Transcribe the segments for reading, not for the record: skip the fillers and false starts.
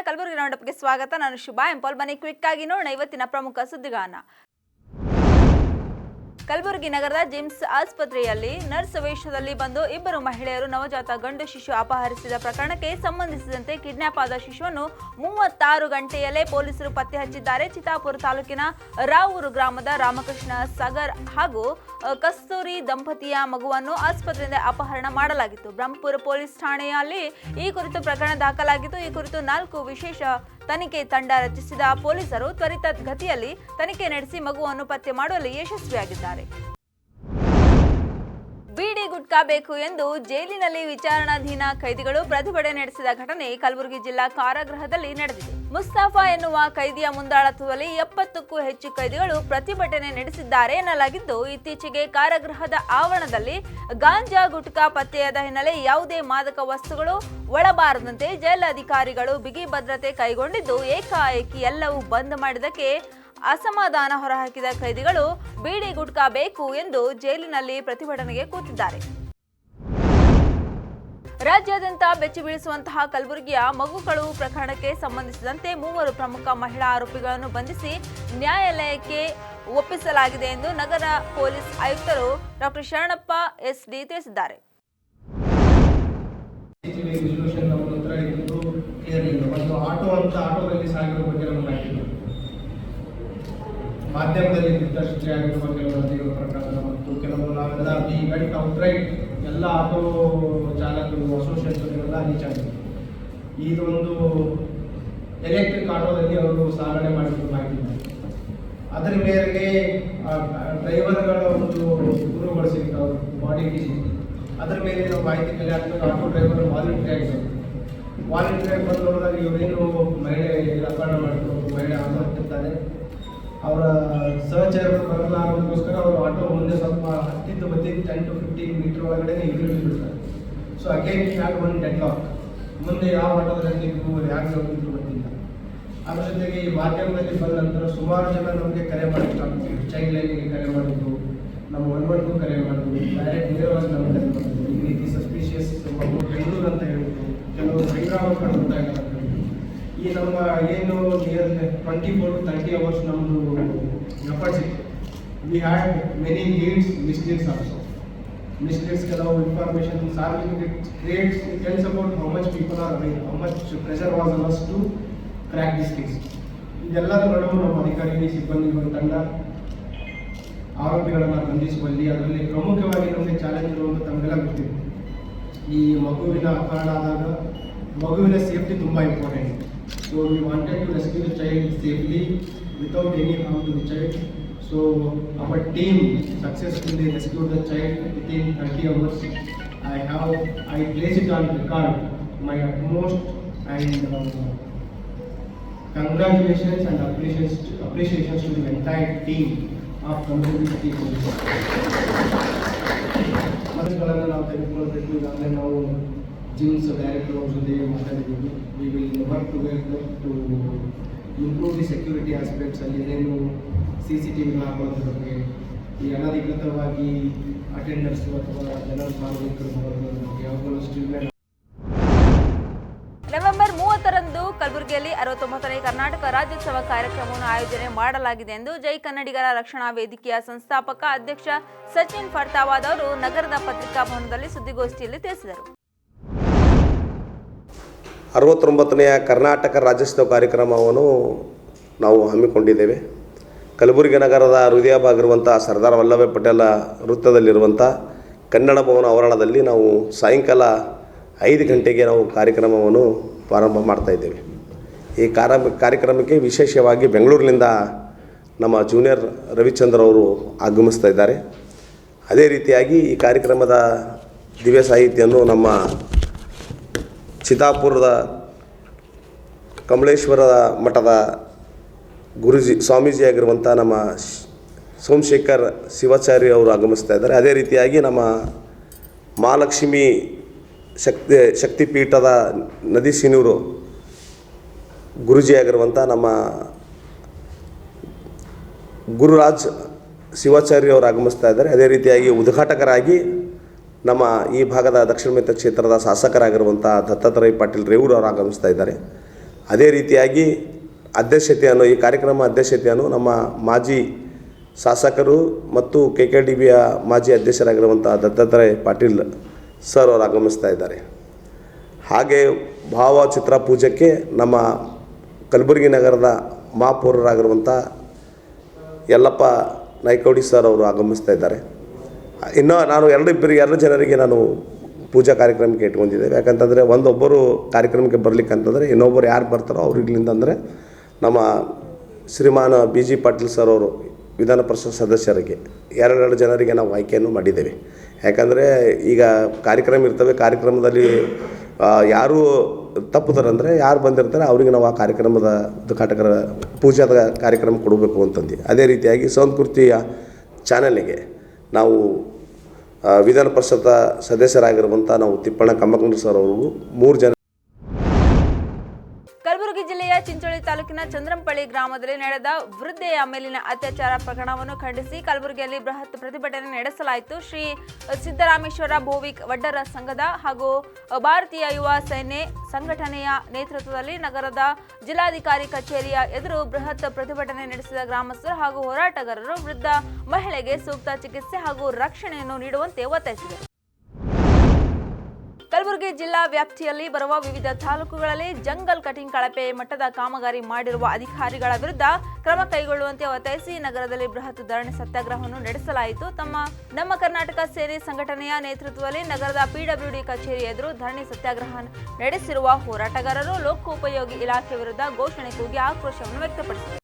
ಕಲಬುರಗಿ ರೌಂಡಪ್ಗೆ ಸ್ವಾಗತ. ನಾನು ಶುಭಾ ಎಂಪಾಲ್. ಬನ್ನಿ ಕ್ವಿಕ್ ಆಗಿ ನೋಡೋಣ ಇವತ್ತಿನ ಪ್ರಮುಖ ಸುದ್ದಿಗಾನ. ಕಲಬುರಗಿ ನಗರದ ಜಿಮ್ಸ್ ಆಸ್ಪತ್ರೆಯಲ್ಲಿ ನರ್ಸ್ ವೇಷದಲ್ಲಿ ಬಂದು ಇಬ್ಬರು ಮಹಿಳೆಯರು ನವಜಾತ ಗಂಡು ಶಿಶು ಅಪಹರಿಸಿದ ಪ್ರಕರಣಕ್ಕೆ ಸಂಬಂಧಿಸಿದಂತೆ ಕಿಡ್ನಾಪ್ ಆದ ಶಿಶುವನ್ನು 36 ಗಂಟೆಯಲ್ಲೇ ಪೊಲೀಸರು ಪತ್ತೆ ಹಚ್ಚಿದ್ದಾರೆ. ಚಿತ್ತಾಪುರ ತಾಲೂಕಿನ ರಾವೂರು ಗ್ರಾಮದ ರಾಮಕೃಷ್ಣ ಸಾಗರ್ ಹಾಗೂ ಕಸ್ತೂರಿ ದಂಪತಿಯ ಮಗುವನ್ನು ಆಸ್ಪತ್ರೆಯಿಂದ ಅಪಹರಣ ಮಾಡಲಾಗಿತ್ತು. ಬ್ರಹ್ಮಪುರ ಪೊಲೀಸ್ ಠಾಣೆಯಲ್ಲಿ ಈ ಕುರಿತು ಪ್ರಕರಣ ದಾಖಲಾಗಿದ್ದು, ಈ ಕುರಿತು 4 ವಿಶೇಷ ತನಿಖೆ ತಂಡ ರಚಿಸಿದ ಪೊಲೀಸರು ತ್ವರಿತ ಗತಿಯಲ್ಲಿ ತನಿಖೆ ನಡೆಸಿ ಮಗುವನ್ನು ಪತ್ತೆ ಮಾಡುವಲ್ಲಿ ಯಶಸ್ವಿಯಾಗಿದ್ದಾರೆ. ಬೀಡಿ ಗುಟ್ಕಾ ಬೇಕು ಎಂದು ಜೈಲಿನಲ್ಲಿ ವಿಚಾರಣಾಧೀನ ಕೈದಿಗಳು ಪ್ರತಿಭಟನೆ ನಡೆಸಿದ ಘಟನೆ ಕಲಬುರಗಿ ಜಿಲ್ಲಾ ಕಾರಾಗೃಹದಲ್ಲಿ ನಡೆದಿದೆ. ಮುಸ್ತಫಾ ಎನ್ನುವ ಕೈದಿಯ ಮುಂದಾಳತ್ವದಲ್ಲಿ 70ಕ್ಕೂ ಹೆಚ್ಚು ಕೈದಿಗಳು ಪ್ರತಿಭಟನೆ ನಡೆಸಿದ್ದಾರೆ ಎನ್ನಲಾಗಿದ್ದು, ಇತ್ತೀಚೆಗೆ ಕಾರಾಗೃಹದ ಆವರಣದಲ್ಲಿ ಗಾಂಜಾ ಗುಟ್ಕಾ ಪತ್ತೆಯಾದ ಹಿನ್ನೆಲೆ ಯಾವುದೇ ಮಾದಕ ವಸ್ತುಗಳು ಒಳಬಾರದಂತೆ ಜೈಲಾಧಿಕಾರಿಗಳು ಬಿಗಿ ಭದ್ರತೆ ಕೈಗೊಂಡಿದ್ದು, ಏಕಾಏಕಿ ಎಲ್ಲವೂ ಬಂದ್ ಮಾಡಿದ್ದಕ್ಕೆ ಅಸಮಾಧಾನ ಹೊರಹಾಕಿದ ಕೈದಿಗಳು ಬೀಡಿ ಗುಟ್ಕಾ ಬೇಕು ಎಂದು ಜೈಲಿನಲ್ಲಿ ಪ್ರತಿಭಟನೆಗೆ ಕೂತಿದ್ದಾರೆ. ರಾಜ್ಯಾದ್ಯಂತ ಬೆಚ್ಚಿ ಬೀಳಿಸುವಂತಹ ಕಲಬುರಗಿಯ ಮಗು ಕಳುವು ಪ್ರಕರಣಕ್ಕೆ ಸಂಬಂಧಿಸಿದಂತೆ 3 ಪ್ರಮುಖ ಮಹಿಳಾ ಆರೋಪಿಗಳನ್ನು ಬಂಧಿಸಿ ನ್ಯಾಯಾಲಯಕ್ಕೆ ಒಪ್ಪಿಸಲಾಗಿದೆ ಎಂದು ನಗರ ಪೊಲೀಸ್ ಆಯುಕ್ತರು ಡಾಕ್ಟರ್ ಶರಣಪ್ಪ ಎಸ್ಡಿ ತಿಳಿಸಿದ್ದಾರೆ. ಮಾಧ್ಯಮದಲ್ಲಿ ಸೃಷ್ಟಿಯಾಗಿರುವ ಕೆಲವು ವರದಿಗಳ ಪ್ರಕಾರ ಮತ್ತು ಕೆಲವು ನಾವೆಲ್ಲ ದಿ ವೆಂಟ್ ಔಟ್ರೈಟ್ ಎಲ್ಲ ಆಟೋ ಚಾಲಕರು ಅಸೋಸಿಯೇಷನ್ಗಳೆಲ್ಲ ರೀಚ್ ಆಗಿದೆ. ಇದೊಂದು ಎಲೆಕ್ಟ್ರಿಕ್ ಆಟೋದಲ್ಲಿ ಅವರು ಸಾಗಣೆ ಮಾಡಿಕೊಂಡು ಆಗಿದ್ದಾರೆ. ಅದರ ಮೇರೆಗೆ ಡ್ರೈವರ್ಗಳ ಒಂದು ಗುರುಗಳು ಸಿಗ್ತಾವೆ, ಬಾಡಿ ಅದರ ಮೇಲೆ ನಾವು ಮಾಹಿತಿ ಕಲೆ ಆಗ್ತದೆ. ಆಟೋ ಡ್ರೈವರ್ ವಾಲಂಟ್ರಿ ಆಗಿದ್ದಾರೆ. ವಾಲಂಟ್ರಿ ಆಗಿ ಬಂದು ನೋಡಿದಾಗ ಇವರೇನು ಮಹಿಳೆ ಅಪಹರಣ ಮಾಡಿಕೊಂಡು ಮಹಿಳೆ ಆತ್ಮಹತ್ಯೆ ಅವರ ಸಹಚರರು ಬರಲಾಗೋಸ್ಕರ ಅವರು ಆಟೋ ಮುಂದೆ ಸ್ವಲ್ಪ ಹತ್ತಿದ್ದು ಬತ್ತಿದ್ದು 10 to 15 ಮೀಟರ್ ಒಳಗಡೆ ಬಿಡ್ತಾರೆ. So again had one dead lock. ಮುಂದೆ ಯಾವ ಆಟೋದಲ್ಲಿ ಯಾಕೆ ಹೋಗಿದ್ರು ಗೊತ್ತಿಲ್ಲ. ಅದ್ರ ಜೊತೆಗೆ ಈ ಮಾಧ್ಯಮದಲ್ಲಿ ಬಂದ ನಂತರ ಸುಮಾರು ಜನ ನಮಗೆ ಕರೆ ಮಾಡಿದ್ರು, ಚೈಲ್ಡ್ ಲೈನ್ಗೆ ಕರೆ ಮಾಡಿದ್ರು, ನಮ್ಮ 112 ಕರೆ ಮಾಡಿದ್ರು, ಡೈರೆಕ್ಟ್ ನೇರವಾಗಿ ನಮಗೆ ಕರೆ ಮಾಡಿದ್ರು. ಈ ರೀತಿ ಸಸ್ಪಿಷಿಯಸ್ ಬೆಂಗಳೂರು ಅಂತ ಹೇಳಿದ್ರು, ಕೆಲವರು ಹೈದರಾಬಾದ್ ಕಡೆ ಅಂತ. ಈ ನಮ್ಮ ಏನು ನಿಯರ್ 24 to 30 hours ನಮ್ಮದು ಎಫರ್ಟ್ಸ್ ಇತ್ತು. We had many leads, misleads also. Misleads ಕೆಲವು ಇನ್ಫಾರ್ಮೇಷನ್ ಸಾರ್ವಜನಿಕ creates tells about how much people are aware, how much pressure was on us to crack this case. ಇದೆಲ್ಲದರ ನಡುವೆ ನಮ್ಮ ಅಧಿಕಾರಿ ಸಿಬ್ಬಂದಿಗಳ ತಂಡ ಆರೋಪಿಗಳನ್ನು ಬಂಧಿಸುವಲ್ಲಿ ಅದರಲ್ಲಿ ಪ್ರಮುಖವಾಗಿ ನಮಗೆ ಚಾಲೆಂಜ್ ಇರುವುದು ತಮಗೆಲ್ಲ ಗೊತ್ತಿದೆ. ಈ ಮಗುವಿನ ಅಪಹರಣ ಆದಾಗ ಮಗುವಿನ ಸೇಫ್ಟಿ ತುಂಬ important. So we wanted to rescue the child safely without any harm to the child. So our team successfully rescued the child within 30 hours. I place it on record my utmost and congratulations and appreciations to the entire team of Kalaburagi Police. ಮನಸ್ಸುಗಳನ್ನು ನಾವು ತೆಗೆದುಕೊಳ್ಬೇಕು. ಈಗಾಗಲೇ ನಾವು GIMS director ಅವ್ರ ಜೊತೆ ಮಾತಾಡಿದ್ದೀವಿ. We will work together to improve the security aspects. ಅಲ್ಲಿ ಏನೇನು CCTV ಹಾಕೋದ್ರ ಬಗ್ಗೆ, ಈ ಅನಧಿಕೃತವಾಗಿ ಅಟೆಂಡರ್ಸ್ ಅಥವಾ ಜನರಲ್ ಸಾರ್ವಜನಿಕರು ಬರೋದ್ರ ಬಗ್ಗೆ ಅವುಗಳು ಸ್ಟ್ರೀಮ್ಲೈನ್. ನವೆಂಬರ್ 30ರಂದು ಕಲಬುರಗಿಯಲ್ಲಿ 69ನೇ ಕರ್ನಾಟಕ ರಾಜ್ಯೋತ್ಸವ ಕಾರ್ಯಕ್ರಮವನ್ನು ಆಯೋಜನೆ ಮಾಡಲಾಗಿದೆ ಎಂದು ಜೈ ಕನ್ನಡಿಗರ ರಕ್ಷಣಾ ವೇದಿಕೆಯ ಸಂಸ್ಥಾಪಕ ಅಧ್ಯಕ್ಷ ಸಚಿನ್ ಫರ್ತಾವಾದ್ ಅವರು ನಗರದ ಪತ್ರಿಕಾ ಭವನದಲ್ಲಿ ಸುದ್ದಿಗೋಷ್ಠಿಯಲ್ಲಿ ತಿಳಿಸಿದರು. 69ನೆಯ ಕರ್ನಾಟಕ ರಾಜ್ಯೋತ್ಸವ ಕಾರ್ಯಕ್ರಮವನ್ನು ನಾವು ಹಮ್ಮಿಕೊಂಡಿದ್ದೇವೆ. ಕಲಬುರಗಿ ನಗರದ ಹೃದಯ ಭಾಗವಿರುವಂಥ ಸರ್ದಾರ್ ವಲ್ಲಭಾಯ್ ಪಟೇಲ ವೃತ್ತದಲ್ಲಿರುವಂಥ ಕನ್ನಡ ಭವನ ಆವರಣದಲ್ಲಿ ನಾವು ಸಾಯಂಕಾಲ 5 ಗಂಟೆಗೆ ನಾವು ಕಾರ್ಯಕ್ರಮವನ್ನು ಪ್ರಾರಂಭ ಮಾಡ್ತಾಯಿದ್ದೇವೆ. ಈ ಕಾರ್ಯಕ್ರಮಕ್ಕೆ ವಿಶೇಷವಾಗಿ ಬೆಂಗಳೂರಿನಿಂದ ನಮ್ಮ ಜೂನಿಯರ್ ರವಿಚಂದ್ರ ಅವರು ಆಗಮಿಸ್ತಾ ಇದ್ದಾರೆ. ಅದೇ ರೀತಿಯಾಗಿ ಈ ಕಾರ್ಯಕ್ರಮದ ದಿವ್ಯ ಸಾಹಿತ್ಯವನ್ನು ನಮ್ಮ ಚಿತ್ತಾಪುರದ ಕಮಲೇಶ್ವರ ಮಠದ ಗುರುಜಿ ಸ್ವಾಮೀಜಿಯಾಗಿರುವಂಥ ನಮ್ಮ ಸೋಮಶೇಖರ್ ಶಿವಾಚಾರ್ಯ ಅವರು ಆಗಮಿಸ್ತಾ ಇದ್ದಾರೆ. ಅದೇ ರೀತಿಯಾಗಿ ನಮ್ಮ ಮಹಾಲಕ್ಷ್ಮಿ ಶಕ್ತಿಪೀಠದ ನದಿಸಿನೂರು ಗುರುಜಿಯಾಗಿರುವಂಥ ನಮ್ಮ ಗುರುರಾಜ್ ಶಿವಾಚಾರ್ಯ ಅವರು ಆಗಮಿಸ್ತಾ ಇದ್ದಾರೆ. ಅದೇ ರೀತಿಯಾಗಿ ಉದ್ಘಾಟಕರಾಗಿ ನಮ್ಮ ಈ ಭಾಗದ ದಕ್ಷಿಣ ಮಧ್ಯ ಕ್ಷೇತ್ರದ ಶಾಸಕರಾಗಿರುವಂಥ ದತ್ತಾತ್ರೇಯ ಪಾಟೀಲ್ ರೇವೂರು ಅವರು ಆಗಮಿಸ್ತಾ ಇದ್ದಾರೆ. ಅದೇ ರೀತಿಯಾಗಿ ಅಧ್ಯಕ್ಷತೆಯನ್ನು ಈ ಕಾರ್ಯಕ್ರಮ ಅಧ್ಯಕ್ಷತೆಯನ್ನು ನಮ್ಮ ಮಾಜಿ ಶಾಸಕರು ಮತ್ತು KKDBಯ ಮಾಜಿ ಅಧ್ಯಕ್ಷರಾಗಿರುವಂಥ ದತ್ತಾತ್ರೇಯ ಪಾಟೀಲ್ ಸರ್ ಅವರು ಆಗಮಿಸ್ತಾ ಇದ್ದಾರೆ. ಹಾಗೆ ಭಾವಚಿತ್ರ ಪೂಜೆಗೆ ನಮ್ಮ ಕಲಬುರಗಿ ನಗರದ ಮಹಾಪೌರರಾಗಿರುವಂಥ ಯಲ್ಲಪ್ಪ ನಾಯ್ಕೋಡಿ ಸರ್ ಅವರು ಆಗಮಿಸ್ತಾ ಇದ್ದಾರೆ. ಇನ್ನು ನಾನು ಎರಡು ಜನರಿಗೆ ನಾನು ಪೂಜಾ ಕಾರ್ಯಕ್ರಮಕ್ಕೆ ಇಟ್ಕೊಂಡಿದ್ದೇವೆ. ಯಾಕಂತಂದರೆ ಒಬ್ಬರು ಕಾರ್ಯಕ್ರಮಕ್ಕೆ ಬರಲಿಕ್ಕೆ ಅಂತಂದರೆ ಇನ್ನೊಬ್ಬರು ಯಾರು ಬರ್ತಾರೋ ಅವ್ರಿಗ್ಲಿಂದ ಅಂದರೆ ನಮ್ಮ ಶ್ರೀಮಾನ್ BG ಪಾಟೀಲ್ ಸರ್ ಅವರು ವಿಧಾನ ಪರಿಷತ್ ಸದಸ್ಯರಿಗೆ ಎರಡು ಜನರಿಗೆ ನಾವು ಆಯ್ಕೆಯನ್ನು ಮಾಡಿದ್ದೇವೆ. ಯಾಕಂದರೆ ಈಗ ಕಾರ್ಯಕ್ರಮ ಇರ್ತವೆ, ಕಾರ್ಯಕ್ರಮದಲ್ಲಿ ಯಾರು ತಪ್ಪುತ್ತಾರಂದರೆ ಯಾರು ಬಂದಿರ್ತಾರೆ ಅವರಿಗೆ ನಾವು ಆ ಕಾರ್ಯಕ್ರಮದ ಉದ್ಘಾಟಕರ ಪೂಜಾದ ಕಾರ್ಯಕ್ರಮ ಕೊಡಬೇಕು ಅಂತಂದು. ಅದೇ ರೀತಿಯಾಗಿ ಸಂಸ್ಕೃತಿಯ ಚಾನಲ್ಗೆ ನಾವು ವಿಧಾನ ಪರಿಷತ್ ಸದಸ್ಯರಾಗಿರುವಂಥ ನಾವು ತಿಪ್ಪಣ್ಣ ಕಮ್ಮಗಂಡ್ರ ಸರ್ ಅವರು 3 ಜನ. ಕಲಬುರಗಿ ಜಿಲ್ಲೆಯ ಚಿಂಚೋಳಿ ತಾಲೂಕಿನ ಚಂದ್ರಂಪಳ್ಳಿ ಗ್ರಾಮದಲ್ಲಿ ನಡೆದ ವೃದ್ಧೆಯ ಮೇಲಿನ ಅತ್ಯಾಚಾರ ಪ್ರಕರಣವನ್ನು ಖಂಡಿಸಿ ಕಲಬುರಗಿಯಲ್ಲಿ ಬೃಹತ್ ಪ್ರತಿಭಟನೆ ನಡೆಸಲಾಯಿತು. ಶ್ರೀ ಸಿದ್ದರಾಮೇಶ್ವರ ಭೋವಿಕ್ ವಡ್ಡರ ಸಂಘದ ಹಾಗೂ ಭಾರತೀಯ ಯುವ ಸೇನೆ ಸಂಘಟನೆಯ ನೇತೃತ್ವದಲ್ಲಿ ನಗರದ ಜಿಲ್ಲಾಧಿಕಾರಿ ಕಚೇರಿಯ ಎದುರು ಬೃಹತ್ ಪ್ರತಿಭಟನೆ ನಡೆಸಿದ ಗ್ರಾಮಸ್ಥರು ಹಾಗೂ ಹೋರಾಟಗಾರರು ವೃದ್ಧ ಮಹಿಳೆಗೆ ಸೂಕ್ತ ಚಿಕಿತ್ಸೆ ಹಾಗೂ ರಕ್ಷಣೆಯನ್ನು ನೀಡುವಂತೆ ಒತ್ತಾಯಿಸಿದರು. ಕಲಬುರಗಿ ಜಿಲ್ಲಾ ವ್ಯಾಪ್ತಿಯಲ್ಲಿ ಬರುವ ವಿವಿಧ ತಾಲೂಕುಗಳಲ್ಲಿ ಜಂಗಲ್ ಕಟಿಂಗ್ ಕಳಪೆ ಮಟ್ಟದ ಕಾಮಗಾರಿ ಮಾಡಿರುವ ಅಧಿಕಾರಿಗಳ ವಿರುದ್ಧ ಕ್ರಮ ಕೈಗೊಳ್ಳುವಂತೆ ಒತ್ತಾಯಿಸಿ ನಗರದಲ್ಲಿ ಬೃಹತ್ ಧರಣಿ ಸತ್ಯಾಗ್ರಹವನ್ನು ನಡೆಸಲಾಯಿತು. ನಮ್ಮ ಕರ್ನಾಟಕ ಸೇನೆ ಸಂಘಟನೆಯ ನೇತೃತ್ವದಲ್ಲಿ ನಗರದ PWD ಕಚೇರಿ ಎದುರು ಧರಣಿ ಸತ್ಯಾಗ್ರಹ ನಡೆಸಿರುವ ಹೋರಾಟಗಾರರು ಲೋಕೋಪಯೋಗಿ ಇಲಾಖೆ ವಿರುದ್ಧ ಘೋಷಣೆ ಕೂಗಿ ಆಕ್ರೋಶವನ್ನು ವ್ಯಕ್ತಪಡಿಸಿದರು.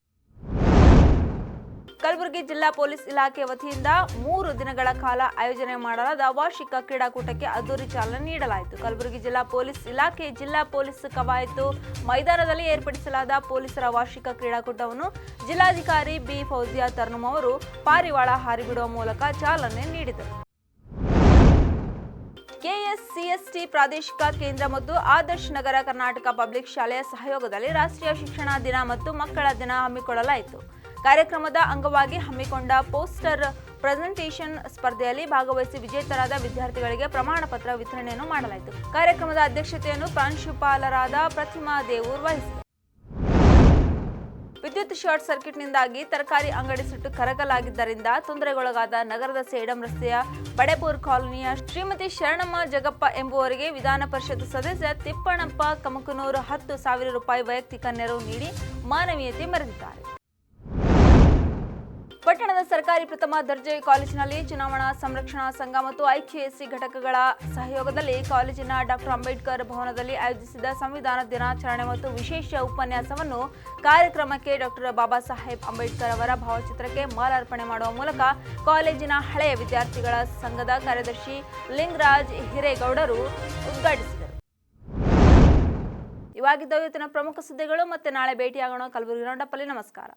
ಕಲಬುರಗಿ ಜಿಲ್ಲಾ ಪೊಲೀಸ್ ಇಲಾಖೆ ವತಿಯಿಂದ 3 ದಿನಗಳ ಕಾಲ ಆಯೋಜನೆ ಮಾಡಲಾದ ವಾರ್ಷಿಕ ಕ್ರೀಡಾಕೂಟಕ್ಕೆ ಅದ್ದೂರಿ ಚಾಲನೆ ನೀಡಲಾಯಿತು. ಕಲಬುರಗಿ ಜಿಲ್ಲಾ ಪೊಲೀಸ್ ಇಲಾಖೆ ಜಿಲ್ಲಾ ಪೊಲೀಸ್ ಕವಾಯತು ಮೈದಾನದಲ್ಲಿ ಏರ್ಪಡಿಸಲಾದ ಪೊಲೀಸರ ವಾರ್ಷಿಕ ಕ್ರೀಡಾಕೂಟವನ್ನು ಜಿಲ್ಲಾಧಿಕಾರಿ B ಫೌಜಿಯಾ ತರ್ನುಮ್ ಅವರು ಪಾರಿವಾಳ ಹಾರಿಬಿಡುವ ಮೂಲಕ ಚಾಲನೆ ನೀಡಿದರು. KSCST ಪ್ರಾದೇಶಿಕ ಕೇಂದ್ರ ಮತ್ತು ಆದರ್ಶ್ ನಗರ ಕರ್ನಾಟಕ ಪಬ್ಲಿಕ್ ಶಾಲೆಯ ಸಹಯೋಗದಲ್ಲಿ ರಾಷ್ಟ್ರೀಯ ಶಿಕ್ಷಣ ದಿನ ಮತ್ತು ಮಕ್ಕಳ ದಿನ ಹಮ್ಮಿಕೊಳ್ಳಲಾಯಿತು. ಕಾರ್ಯಕ್ರಮದ ಅಂಗವಾಗಿ ಹಮ್ಮಿಕೊಂಡ ಪೋಸ್ಟರ್ ಪ್ರೆಸೆಂಟೇಷನ್ ಸ್ಪರ್ಧೆಯಲ್ಲಿ ಭಾಗವಹಿಸಿ ವಿಜೇತರಾದ ವಿದ್ಯಾರ್ಥಿಗಳಿಗೆ ಪ್ರಮಾಣ ಪತ್ರ ವಿತರಣೆಯನ್ನು ಮಾಡಲಾಯಿತು. ಕಾರ್ಯಕ್ರಮದ ಅಧ್ಯಕ್ಷತೆಯನ್ನು ಪ್ರಾಂಶುಪಾಲರಾದ ಪ್ರತಿಮಾ ದೇವೂರ್ ವಹಿಸಿದರು. ವಿದ್ಯುತ್ ಶಾರ್ಟ್ ಸರ್ಕ್ಯೂಟ್ನಿಂದಾಗಿ ತರಕಾರಿ ಅಂಗಡಿ ಸುಟ್ಟು ಕರಕಲಾಗಿದ್ದರಿಂದ ತೊಂದರೆಗೊಳಗಾದ ನಗರದ ಸೇಡಂ ರಸ್ತೆಯ ಬಡೆಪೂರ್ ಕಾಲೋನಿಯ ಶ್ರೀಮತಿ ಶರಣಮ್ಮ ಜಗಪ್ಪ ಎಂಬುವರಿಗೆ ವಿಧಾನ ಪರಿಷತ್ ಸದಸ್ಯ ತಿಪ್ಪಣ್ಣಪ್ಪ ಕಮಕನೂರು 10,000 ರೂಪಾಯಿ ವೈಯಕ್ತಿಕ ನೆರವು ನೀಡಿ ಮಾನವೀಯತೆ ಮೆರೆದಿದ್ದಾರೆ. ಪಟ್ಟಣದ ಸರ್ಕಾರಿ ಪ್ರಥಮ ದರ್ಜೆ ಕಾಲೇಜಿನಲ್ಲಿ ಚುನಾವಣಾ ಸಂರಕ್ಷಣಾ ಸಂಘ ಮತ್ತು IKSC ಘಟಕಗಳ ಸಹಯೋಗದಲ್ಲಿ ಕಾಲೇಜಿನ ಡಾ. ಅಂಬೇಡ್ಕರ್ ಭವನದಲ್ಲಿ ಆಯೋಜಿಸಿದ ಸಂವಿಧಾನ ದಿನಾಚರಣೆ ಮತ್ತು ವಿಶೇಷ ಉಪನ್ಯಾಸವನ್ನು ಕಾರ್ಯಕ್ರಮಕ್ಕೆ ಡಾ. ಬಾಬಾ ಸಾಹೇಬ್ ಅಂಬೇಡ್ಕರ್ ಅವರ ಭಾವಚಿತ್ರಕ್ಕೆ ಮಾಲಾರ್ಪಣೆ ಮಾಡುವ ಮೂಲಕ ಕಾಲೇಜಿನ ಹಳೆಯ ವಿದ್ಯಾರ್ಥಿಗಳ ಸಂಘದ ಕಾರ್ಯದರ್ಶಿ ಲಿಂಗರಾಜ್ ಹಿರೇಗೌಡರು ಉದ್ಘಾಟಿಸಿದರು. ಇವಾಗಿದ್ದ ಇವತ್ತಿನ ಪ್ರಮುಖ ಸುದ್ದಿಗಳು. ಮತ್ತೆ ನಾಳೆ ಭೇಟಿಯಾಗೋಣ. ಕಲಬುರಗಿ ರೌಂಡಪ್ಪಲ್ಲಿ ನಮಸ್ಕಾರ.